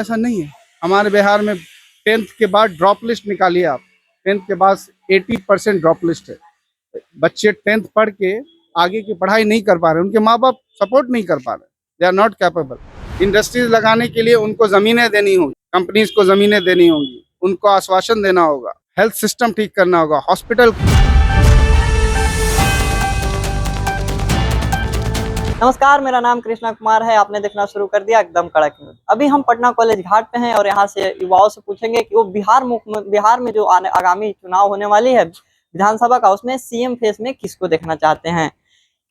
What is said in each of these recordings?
ऐसा नहीं है। हमारे बिहार में 10th के बाद ड्रॉप लिस्ट निकालिए आप। 10th के बाद 80% ड्रॉप लिस्ट है। बच्चे 10th पढ़ के आगे की पढ़ाई नहीं कर पा रहे, उनके माँ बाप सपोर्ट नहीं कर पा रहे, they are not capable. Industries लगाने के लिए उनको ज़मीनें देनी होगी, कंपनीज को ज़मीनें देनी होंगी, उनको आश्वासन देना होगा, हेल्थ सिस्टम ठीक करना होगा, हॉस्पिटल। नमस्कार, मेरा नाम कृष्णा कुमार है। आपने देखना शुरू कर दिया एकदम कड़क न्यूज। अभी हम पटना कॉलेज घाट पे हैं और यहाँ से युवाओं से पूछेंगे कि वो बिहार में जो आगामी चुनाव होने वाली है विधानसभा का, उसमें सीएम फेस में किसको देखना चाहते हैं,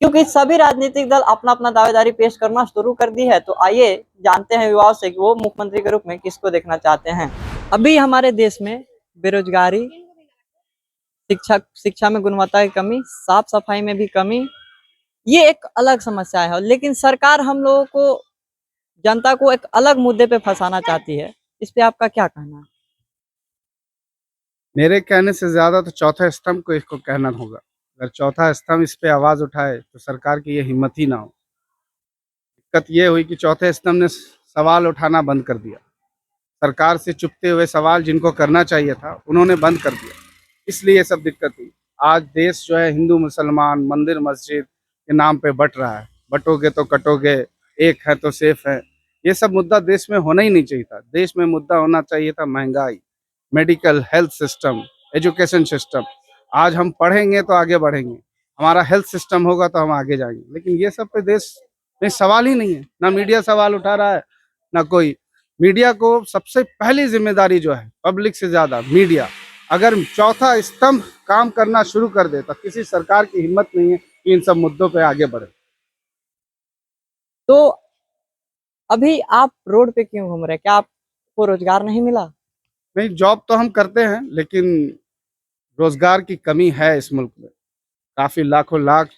क्योंकि सभी राजनीतिक दल अपना अपना दावेदारी पेश करना शुरू कर दी है। तो आइए जानते हैं युवाओं से कि वो मुख्यमंत्री के रूप में किसको देखना चाहते हैं। अभी हमारे देश में बेरोजगारी, शिक्षा में गुणवत्ता की कमी, साफ सफाई में भी कमी, ये एक अलग समस्या है। लेकिन सरकार हम लोगों को, जनता को एक अलग मुद्दे पे फंसाना चाहती है। इस पे आपका क्या कहना है? मेरे कहने से ज्यादा तो चौथा स्तंभ को इसको कहना होगा। अगर चौथा स्तंभ इस पे आवाज उठाए तो सरकार की ये हिम्मत ही ना हो। दिक्कत ये हुई कि चौथे स्तंभ ने सवाल उठाना बंद कर दिया। सरकार से चुपते हुए सवाल जिनको करना चाहिए था उन्होंने बंद कर दिया, इसलिए ये सब दिक्कत हुई। आज देश जो है हिंदू मुसलमान मंदिर मस्जिद के नाम पे बट रहा है। बटोगे तो कटोगे, एक है तो सेफ है। ये सब मुद्दा देश में होना ही नहीं चाहिए था। देश में मुद्दा होना चाहिए था महंगाई, medical, health system, education system. आज हम पढ़ेंगे तो आगे बढ़ेंगे, हमारा हेल्थ सिस्टम होगा तो हम आगे जाएंगे। लेकिन ये सब पे देश में सवाल ही नहीं है। ना मीडिया सवाल उठा रहा है, ना कोई। मीडिया को सबसे पहली जिम्मेदारी जो है, पब्लिक से ज्यादा मीडिया। अगर चौथा स्तंभ काम करना शुरू कर दे तो किसी सरकार की हिम्मत नहीं है कि इन सब मुद्दों पे आगे बढ़े। तो अभी आप रोड पे क्यों घूम रहे हैं? क्या आपको रोजगार नहीं मिला? नहीं, जॉब तो हम करते हैं लेकिन रोजगार की कमी है इस मुल्क में। काफी लाखों लाख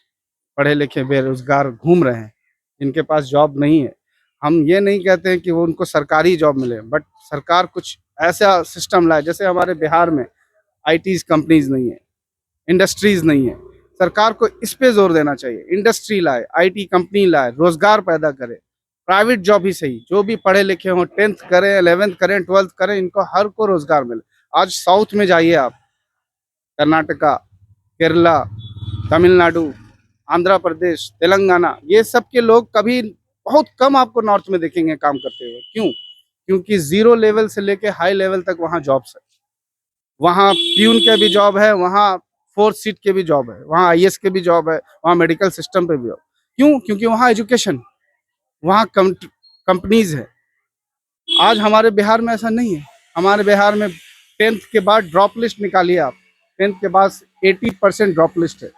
पढ़े लिखे बेरोजगार घूम रहे हैं, जिनके पास जॉब नहीं है। हम ये नहीं कहते हैं कि वो उनको सरकारी जॉब मिले, बट सरकार कुछ ऐसा सिस्टम लाए। जैसे हमारे बिहार में आईटीज कंपनीज नहीं है, इंडस्ट्रीज नहीं है। सरकार को इस पे जोर देना चाहिए, इंडस्ट्री लाए, आईटी कंपनी लाए, रोजगार पैदा करे। प्राइवेट जॉब ही सही, जो भी पढ़े लिखे हों, 10th करें, 11th करें, 12th करें, इनको हर को रोजगार मिले। आज साउथ में जाइए आप, कर्नाटका, केरला, तमिलनाडु, आंध्र प्रदेश, तेलंगाना, ये सब के लोग कभी बहुत कम आपको नॉर्थ में देखेंगे काम करते हुए। क्यों? क्योंकि जीरो लेवल से लेके हाई लेवल तक वहाँ जॉब्स है। वहाँ प्यून के भी जॉब है, वहाँ 4th सीट के भी जॉब है, वहाँ आईएएस के भी जॉब है, वहाँ मेडिकल सिस्टम पे भी जॉब। क्यों? क्योंकि वहाँ एजुकेशन, वहाँ कंपनीज है। आज हमारे बिहार में ऐसा नहीं है। हमारे बिहार में 10th के बाद ड्रॉप लिस्ट निकालिए आप। 10th के बाद 80% ड्रॉप लिस्ट है।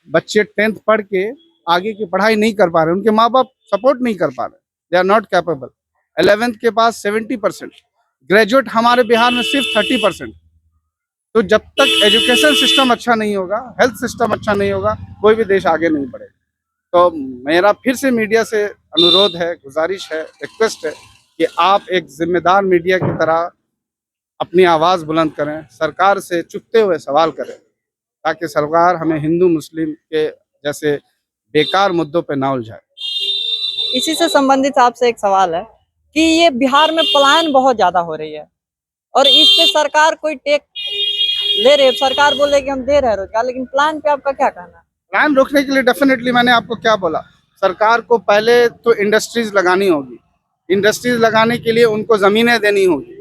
बच्चे 10th पढ़ के आगे की पढ़ाई नहीं कर पा रहे, उनके माँ बाप सपोर्ट नहीं कर पा रहे, they are not capable. 11th के पास 70%, ग्रेजुएट हमारे बिहार में सिर्फ 30%। तो जब तक एजुकेशन सिस्टम अच्छा नहीं होगा, हेल्थ सिस्टम अच्छा नहीं होगा, कोई भी देश आगे नहीं बढ़ेगा। तो मेरा फिर से मीडिया से अनुरोध है, गुजारिश है, रिक्वेस्ट है कि आप एक जिम्मेदार मीडिया की तरह अपनी आवाज़ बुलंद करें, सरकार से चुपते हुए सवाल करें, ताकि सरकार हमें हिंदू मुस्लिम के जैसे बेकार मुद्दों पे ना उलझाए। इसी से संबंधित आपसे एक सवाल है कि ये बिहार में पलायन बहुत ज्यादा हो रही है और इस पे सरकार कोई टेक ले रही है। सरकार बोल रही है कि हम दे रहे हैं रोजगार, लेकिन प्लान पे आपका क्या कहना है? प्लान रोकने के लिए डेफिनेटली, मैंने आपको क्या बोला, सरकार को पहले तो इंडस्ट्रीज लगानी होगी। इंडस्ट्रीज लगाने के लिए उनको ज़मीनें देनी होगी,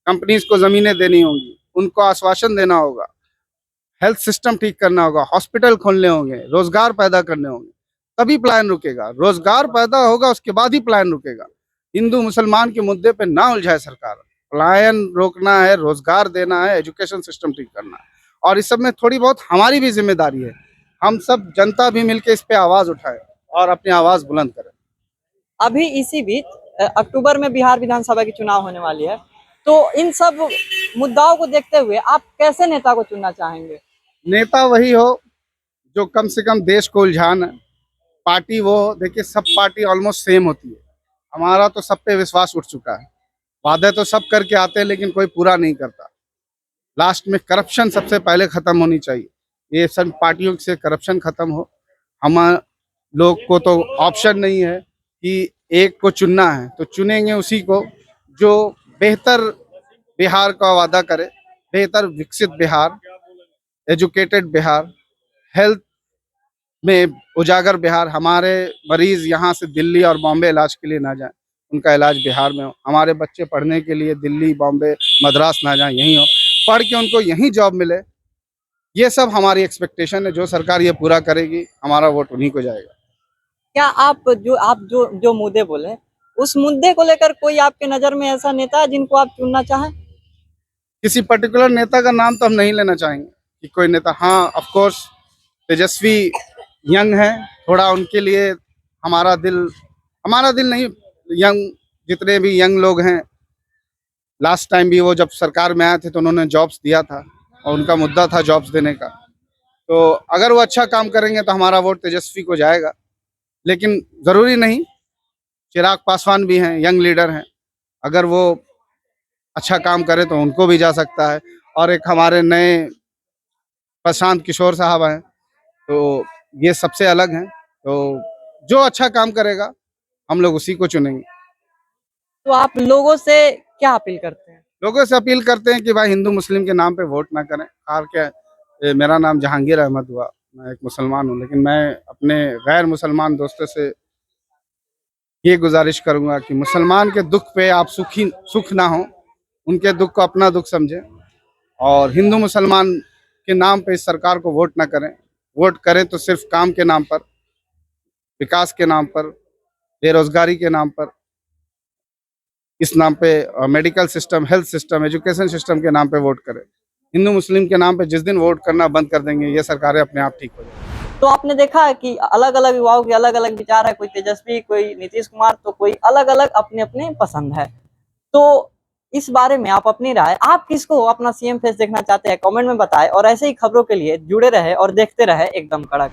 कंपनीज को ज़मीनें देनी होंगी, उनको आश्वासन देना होगा, हेल्थ सिस्टम ठीक करना होगा, हॉस्पिटल खोलने होंगे, रोजगार पैदा करने होंगे, तभी प्लान रुकेगा। रोजगार पैदा होगा उसके बाद ही प्लान रुकेगा। हिंदू मुसलमान के मुद्दे पे ना उलझाए सरकार। प्लान रोकना है, रोजगार देना है, एजुकेशन सिस्टम ठीक करना है। और इस सब में थोड़ी बहुत हमारी भी जिम्मेदारी है। हम सब जनता भी मिलकर इस पे आवाज उठाए और अपनी आवाज बुलंद करें। अभी इसी बीच अक्टूबर में बिहार विधानसभा की चुनाव होने वाली है, तो इन सब मुद्दाओं को देखते हुए आप कैसे नेता को चुनना चाहेंगे? नेता वही हो जो कम से कम देश को उलझान है। पार्टी वो हो, देखिए सब पार्टी ऑलमोस्ट सेम होती है। हमारा तो सब पे विश्वास उठ चुका है। वादे तो सब करके आते हैं लेकिन कोई पूरा नहीं करता। लास्ट में करप्शन सबसे पहले खत्म होनी चाहिए। ये सब पार्टियों से करप्शन खत्म हो। हम लोग को तो ऑप्शन नहीं है कि एक को चुनना है, तो चुनेंगे उसी को जो बेहतर बिहार का वादा करे, बेहतर विकसित बिहार, एजुकेटेड बिहार, हेल्थ में उजागर बिहार, हमारे मरीज यहाँ से दिल्ली और बॉम्बे इलाज के लिए ना जाएं, उनका इलाज बिहार में हो, हमारे बच्चे पढ़ने के लिए दिल्ली, बॉम्बे, मद्रास ना जाएं, यहीं हो, पढ़ के उनको यहीं जॉब मिले। ये सब हमारी एक्सपेक्टेशन है। जो सरकार ये पूरा करेगी, हमारा वोट उन्हीं को जाएगा। क्या आप जो जो मुद्दे बोले, उस मुद्दे को लेकर कोई आपके नजर में ऐसा नेता है जिनको आप चुनना चाहें? किसी पर्टिकुलर नेता का नाम तो हम नहीं लेना चाहेंगे कि कोई नेता, हाँ ऑफ कोर्स तेजस्वी यंग है, थोड़ा उनके लिए हमारा दिल नहीं, यंग जितने भी यंग लोग हैं, लास्ट टाइम भी वो जब सरकार में आए थे तो उन्होंने जॉब्स दिया था और उनका मुद्दा था जॉब्स देने का। तो अगर वो अच्छा काम करेंगे तो हमारा वोट तेजस्वी को जाएगा, लेकिन ज़रूरी नहीं। चिराग पासवान भी हैं, यंग लीडर हैं, अगर वो अच्छा काम करे तो उनको भी जा सकता है। और एक हमारे नए प्रशांत किशोर साहब हैं, तो ये सबसे अलग हैं। तो जो अच्छा काम करेगा हम लोग उसी को चुनेंगे। तो आप लोगों से क्या अपील करते हैं? लोगों से अपील करते हैं कि भाई हिंदू मुस्लिम के नाम पे वोट ना करें। और क्या, मेरा नाम जहांगीर अहमद हुआ, मैं एक मुसलमान हूँ, लेकिन मैं अपने गैर मुसलमान दोस्तों से ये गुजारिश करूंगा कि मुसलमान के दुख पे आप सुख ना हो, उनके दुख को अपना दुख समझें, और हिंदू मुसलमान के नाम पे इस सरकार को वोट ना करें। वोट करें तो सिर्फ काम के नाम पर, विकास के नाम पर, बेरोजगारी के नाम पर, इस नाम पे medical system, health system, education system के नाम पे वोट करें। हिंदू मुस्लिम के नाम पे जिस दिन वोट करना बंद कर देंगे, ये सरकारें अपने आप ठीक हो जाएंगी। तो आपने देखा है कि अलग-अलग युवाओं के अलग-अलग विचार है, कोई तेजस्वी, कोई नीतीश कुमार, तो कोई अलग-अलग अपने-अपने पसंद है। तो इस बारे में आप अपनी राय, आप किसको अपना सीएम फेस देखना चाहते हैं? कमेंट में बताएं और ऐसे ही खबरों के लिए जुड़े रहे और देखते रहे एकदम कड़क।